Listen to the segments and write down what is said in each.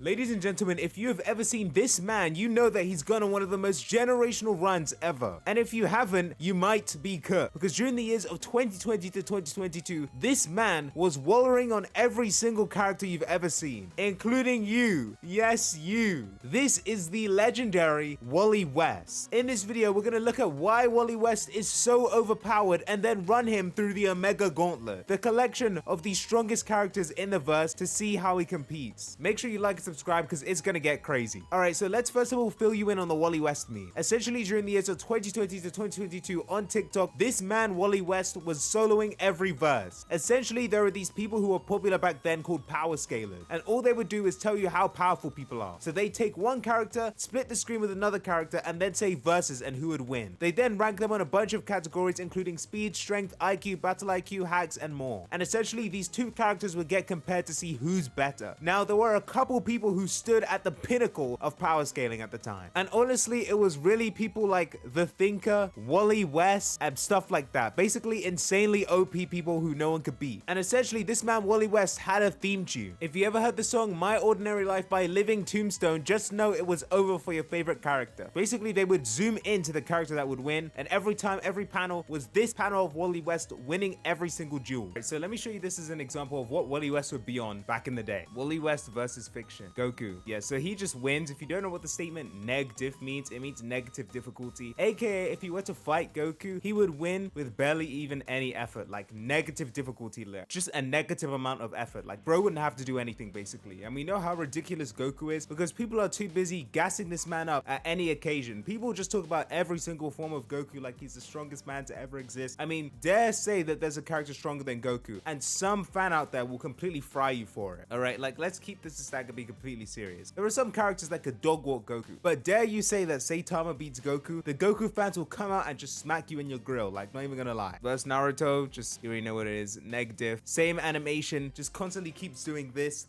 Ladies and gentlemen, if you have ever seen this man, you know that he's gone on one of the most generational runs ever. And if you haven't, you might be cooked. Because during the years of 2020 to 2022, this man was wallowing on every single character you've ever seen, including you. Yes, you. This is the legendary Wally West. In this video, we're going to look at why Wally West is so overpowered and then run him through the Omega Gauntlet, the collection of the strongest characters in the verse, to see how he competes. Make sure you like and subscribe because it's going to get crazy. Alright, so let's first of all fill you in on the Wally West meme. Essentially, during the years of 2020 to 2022 on TikTok, this man Wally West was soloing every verse. Essentially, there were these people who were popular back then called power scalers, and all they would do is tell you how powerful people are. So they take one character, split the screen with another character, and then say verses and who would win. They then rank them on a bunch of categories including speed, strength, IQ, battle IQ, hacks, and more. And essentially, these two characters would get compared to see who's better. Now, there were a couple people who stood at the pinnacle of power scaling at the time, and honestly, it was really people like The Thinker, Wally West, and stuff like that. Basically, insanely OP people who no one could beat. And essentially, this man Wally West had a theme tune. If you ever heard the song My Ordinary Life by Living Tombstone, just know it was over for your favorite character. Basically, they would zoom into the character that would win, and every time, every panel was this panel of Wally West winning every single duel. Right, so let me show you this as an example of what Wally West would be on back in the day. Wally West versus Fiction. Goku. Yeah, so he just wins. If you don't know what the statement neg-diff means, it means negative difficulty. AKA, if he were to fight Goku, he would win with barely even any effort, like negative difficulty left. Just a negative amount of effort. Like, bro wouldn't have to do anything, basically. And we know how ridiculous Goku is because people are too busy gassing this man up at any occasion. People just talk about every single form of Goku like he's the strongest man to ever exist. I mean, dare say that there's a character stronger than Goku, and some fan out there will completely fry you for it. Alright, like, let's keep this a stack and be completely serious. There are some characters that could dog walk Goku, but dare you say that Saitama beats Goku, the Goku fans will come out and just smack you in your grill, like, not even gonna lie. Versus Naruto, just, you already know what it is, neg diff. Same animation, just constantly keeps doing this,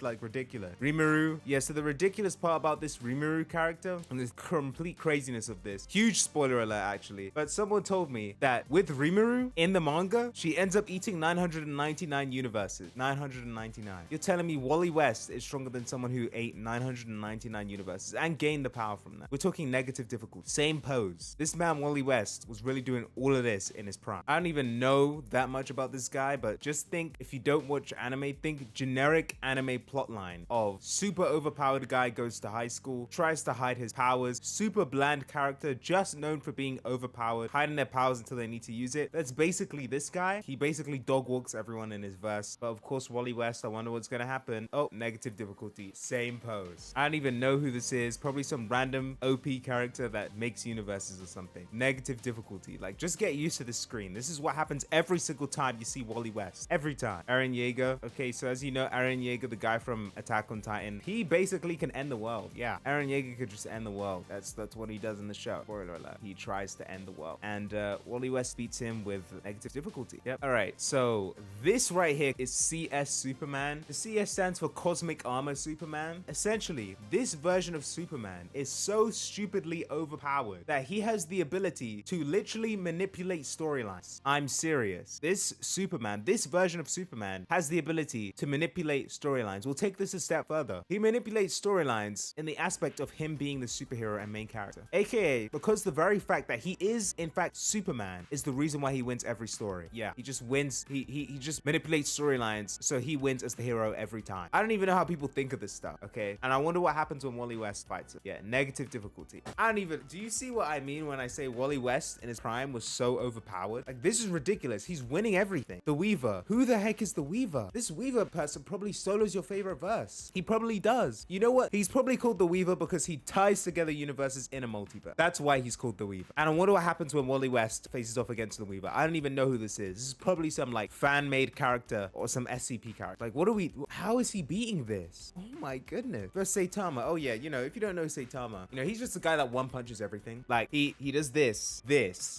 like, ridiculous. Rimuru, yeah, so the ridiculous part about this Rimuru character, and this complete craziness of this, huge spoiler alert actually, but someone told me that with Rimuru, in the manga, she ends up eating 999 universes. 999. You're telling me Wally West is stronger than someone who ate 999 universes and gained the power from that? We're talking negative difficulty. Same pose. This man, Wally West, was really doing all of this in his prime. I don't even know that much about this guy, but just think, if you don't watch anime, think generic anime plotline of super overpowered guy goes to high school, tries to hide his powers, super bland character just known for being overpowered, hiding their powers until they need to use it. That's basically this guy. He basically dog walks everyone in his verse. But of course, Wally West, I wonder what's gonna happen. Oh, negative difficulty. Same pose. I don't even know who this is. Probably some random OP character that makes universes or something. Negative difficulty. Like, just get used to this screen. This is what happens every single time you see Wally West. Every time. Eren Yeager. Okay, so as you know, Eren Yeager, the guy from Attack on Titan, he basically can end the world. Yeah, Eren Yeager could just end the world. That's what he does in the show. Spoiler alert. He tries to end the world. And Wally West beats him with negative difficulty. Yep. Alright, so this right here is CS Superman. The CS stands for Cosmic Armor Superman. Essentially, this version of Superman is so stupidly overpowered that he has the ability to literally manipulate storylines. I'm serious. This Superman, this version of Superman, has the ability to manipulate storylines. We'll take this a step further. He manipulates storylines in the aspect of him being the superhero and main character. AKA, because the very fact that he is, in fact, Superman is the reason why he wins every story. Yeah, he just wins. He just manipulates storylines, so he wins as the hero every time. I don't even know how people think of this stuff, okay? And I wonder what happens when Wally West fights it. Yeah, negative difficulty. I don't even, do you see what I mean when I say Wally West in his prime was so overpowered? Like, this is ridiculous. He's winning everything. The Weaver. Who the heck is the Weaver? This Weaver person probably solos your favorite verse. He probably does. You know what? He's probably called the Weaver because he ties together universes in a multiverse. That's why he's called the Weaver. And I wonder what happens when Wally West faces off against the Weaver. I don't even know who this is. This is probably some like fan-made character or some SCP character. Like, how is he beating this? Oh my goodness. Versus Saitama. Oh yeah, you know, if you don't know Saitama, you know, he's just the guy that one punches everything. Like, he does this,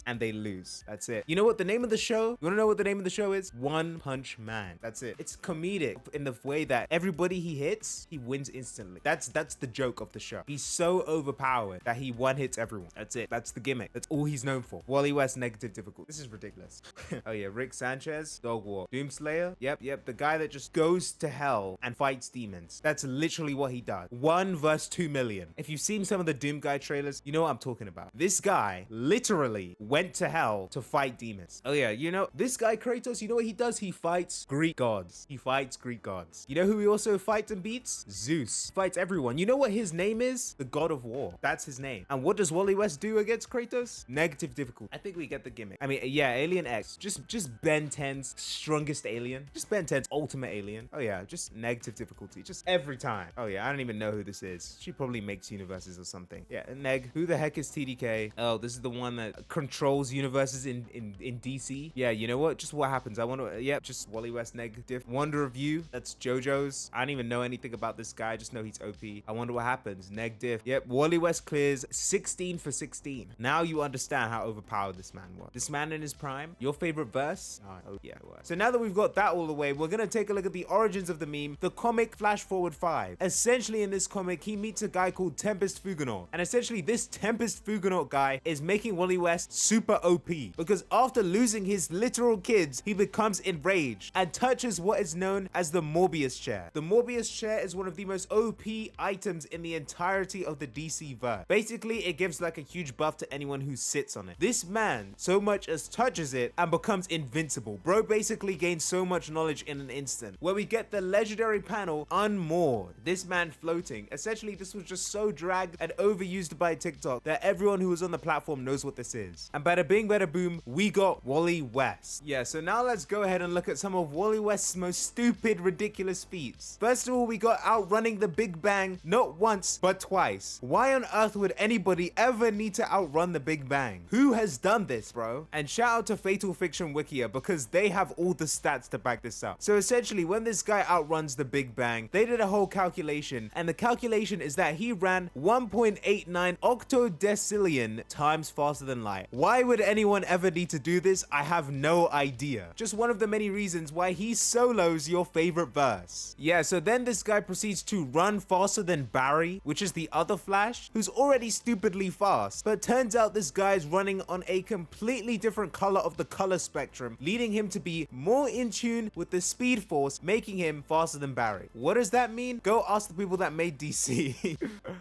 and they lose. That's it. You know what the name of the show? You wanna know what the name of the show is? One Punch Man. That's it. It's comedic in the way that everybody he hits, he wins instantly. That's the joke of the show. He's so overpowered that he one hits everyone. That's it. That's the gimmick. That's all he's known for. Wally West, negative difficulty. This is ridiculous. Oh yeah, Rick Sanchez, Dog Walk. Doomslayer. Yep. The guy that just goes to hell and fights demons. Kratos. That's literally what he does. 1 versus 2 million. If you've seen some of the Doom Guy trailers, you know what I'm talking about. This guy literally went to hell to fight demons. Oh yeah, you know, this guy Kratos, you know what he does? He fights Greek gods. He fights Greek gods. You know who he also fights and beats? Zeus. Fights everyone. You know what his name is? The God of War. That's his name. And what does Wally West do against Kratos? Negative difficulty. I think we get the gimmick. I mean, yeah, Alien X. Just Ben 10's strongest alien. Just Ben 10's ultimate alien. Oh yeah, just negative difficulty. Just every time. Oh yeah, I don't even know who this is. She probably makes universes or something. Yeah, Neg. Who the heck is TDK? Oh, this is the one that controls universes in DC. Yeah, you know what? Just what happens. I want to, yep, just Wally West neg diff. Wonder of You. That's JoJo's. I don't even know anything about this guy. I just know he's OP. I wonder what happens. Neg diff. Yep, Wally West clears 16 for 16. Now you understand how overpowered this man was. This man in his prime. Your favorite verse? Oh yeah, it was. So now that we've got that all the way, we're gonna take a look at the origins of the meme, the comic Flash Forward 5. Essentially in this comic, he meets a guy called Tempest Fugonaut. And essentially this Tempest Fugonaut guy is making Wally West super OP because after losing his literal kids, he becomes enraged and touches what is known as the Morbius chair. The Morbius chair is one of the most OP items in the entirety of the DC verse. Basically, it gives like a huge buff to anyone who sits on it. This man so much as touches it and becomes invincible. Bro basically gains so much knowledge in an instant, where we get the legendary panel Unmoored. This man floating. Essentially, this was just so dragged and overused by TikTok that everyone who was on the platform knows what this is. And bada bing, bada boom, we got Wally West. Yeah, so now let's go ahead and look at some of Wally West's most stupid, ridiculous feats. First of all, we got outrunning the Big Bang, not once, but twice. Why on earth would anybody ever need to outrun the Big Bang? Who has done this, bro? And shout out to Fatal Fiction Wikia because they have all the stats to back this up. So essentially, when this guy outruns the Big Bang, they did a whole calculation, and the calculation is that he ran 1.89 octodecillion times faster than light. Why would anyone ever need to do this? I have no idea. Just one of the many reasons why he solos your favorite verse. Yeah, so then this guy proceeds to run faster than Barry, which is the other Flash, who's already stupidly fast. But turns out this guy's running on a completely different color of the color spectrum, leading him to be more in tune with the speed force, making him faster than Barry. What does that mean? Go ask the people that made DC.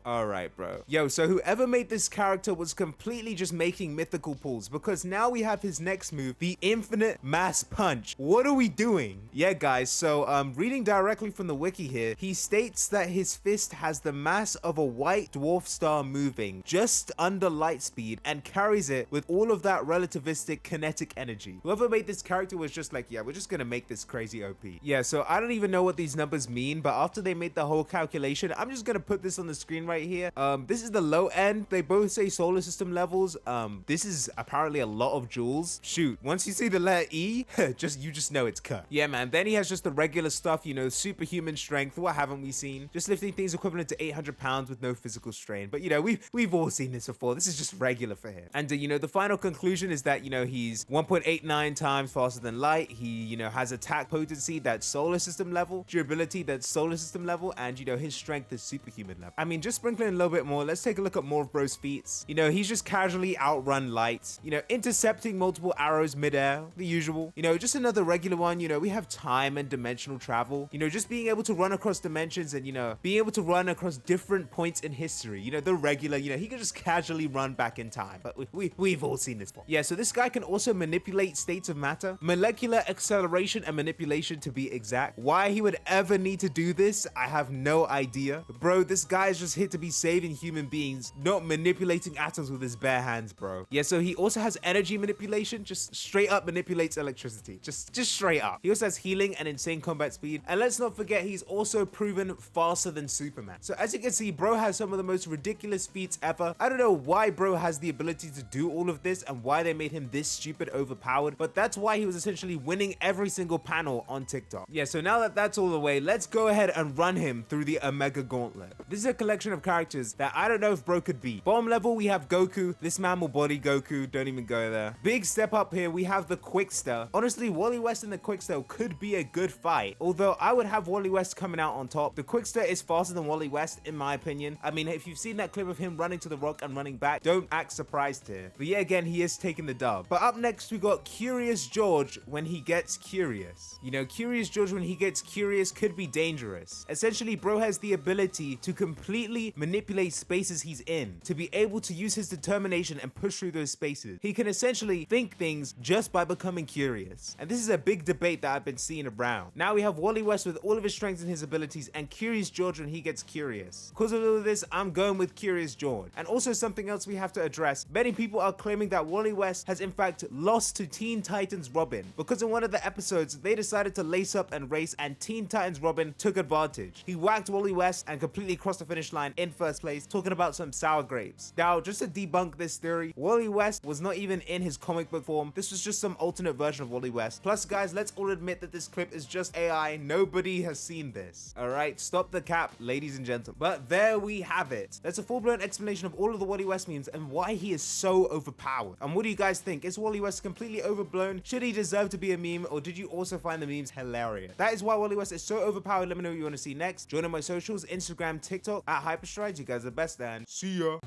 Alright, bro. Yo, so whoever made this character was completely just making mythical pulls, because now we have his next move, the Infinite Mass Punch. What are we doing? Yeah, guys, so reading directly from the wiki here, he states that his fist has the mass of a white dwarf star moving just under light speed and carries it with all of that relativistic kinetic energy. Whoever made this character was just like, yeah, we're just gonna make this crazy OP. Yeah, so I don't even know what these numbers mean, but after they made the whole calculation, I'm just gonna put this on the screen right here. This is the low end. They both say solar system levels. This is apparently a lot of joules. Shoot, once you see the letter E, you just know it's cut. Yeah, man. Then he has just the regular stuff, you know, superhuman strength. What haven't we seen? Just lifting things equivalent to 800 pounds with no physical strain. But you know, we've all seen this before. This is just regular for him. And you know, the final conclusion is that, you know, he's 1.89 times faster than light. He, you know, has attack potency that's solar system level, durability that's solar system level, and you know, his strength is superhuman level. I mean, just sprinkling a little bit more, let's take a look at more of Bro's feats. You know, he's just casually outrun light, you know, intercepting multiple arrows midair, the usual. You know, just another regular one. You know, we have time and dimensional travel, you know, just being able to run across dimensions and, you know, being able to run across different points in history. You know, the regular, you know, he can just casually run back in time, but we've all seen this before. Yeah, so this guy can also manipulate states of matter, molecular acceleration and manipulation to be exact. Why he would ever need to do this, I have no idea. Bro, this guy is just here to be saving human beings, not manipulating atoms with his bare hands, bro. Yeah, so he also has energy manipulation, just straight up manipulates electricity. Just straight up. He also has healing and insane combat speed. And let's not forget, he's also proven faster than Superman. So as you can see, bro has some of the most ridiculous feats ever. I don't know why bro has the ability to do all of this and why they made him this stupid overpowered, but that's why he was essentially winning every single panel on TikTok. Yeah, so now that that's all the way, let's go ahead and run him through the Omega Gauntlet. This is a collection of characters that I don't know if bro could beat. Bottom level, we have Goku. This man will body Goku. Don't even go there. Big step up here, we have the Quickster. Honestly, Wally West and the Quickster could be a good fight, although I would have Wally West coming out on top. The Quickster is faster than Wally West, in my opinion. I mean, if you've seen that clip of him running to the rock and running back, don't act surprised here. But yeah, again, he is taking the dub. But up next, we got Curious George when he gets curious. You know, Curious George when he gets curious could be dangerous. curious. Essentially, bro has the ability to completely manipulate spaces he's in, to be able to use his determination and push through those spaces. He can essentially think things just by becoming curious. And this is a big debate that I've been seeing around. Now we have Wally West with all of his strengths and his abilities, and Curious George when he gets curious. Because of all of this, I'm going with Curious George. And also something else we have to address, many people are claiming that Wally West has in fact lost to Teen Titans Robin, because in one of the episodes they decided to lace up and race, and Teen Titans Robin took advantage. He whacked Wally West and completely crossed the finish line in first place, talking about some sour grapes. Now, just to debunk this theory, Wally West was not even in his comic book form. This was just some alternate version of Wally West. Plus, guys, let's all admit that this clip is just AI. Nobody has seen this. Alright, stop the cap, ladies and gentlemen. But there we have it. That's a full-blown explanation of all of the Wally West memes and why he is so overpowered. And what do you guys think? Is Wally West completely overblown? Should he deserve to be a meme, or did you also find the memes hilarious? That is why Wally West is so overpowered. Let me know what you want to see next. Join on my socials, Instagram, TikTok, at Hyperstrides. You guys are the best, and see ya.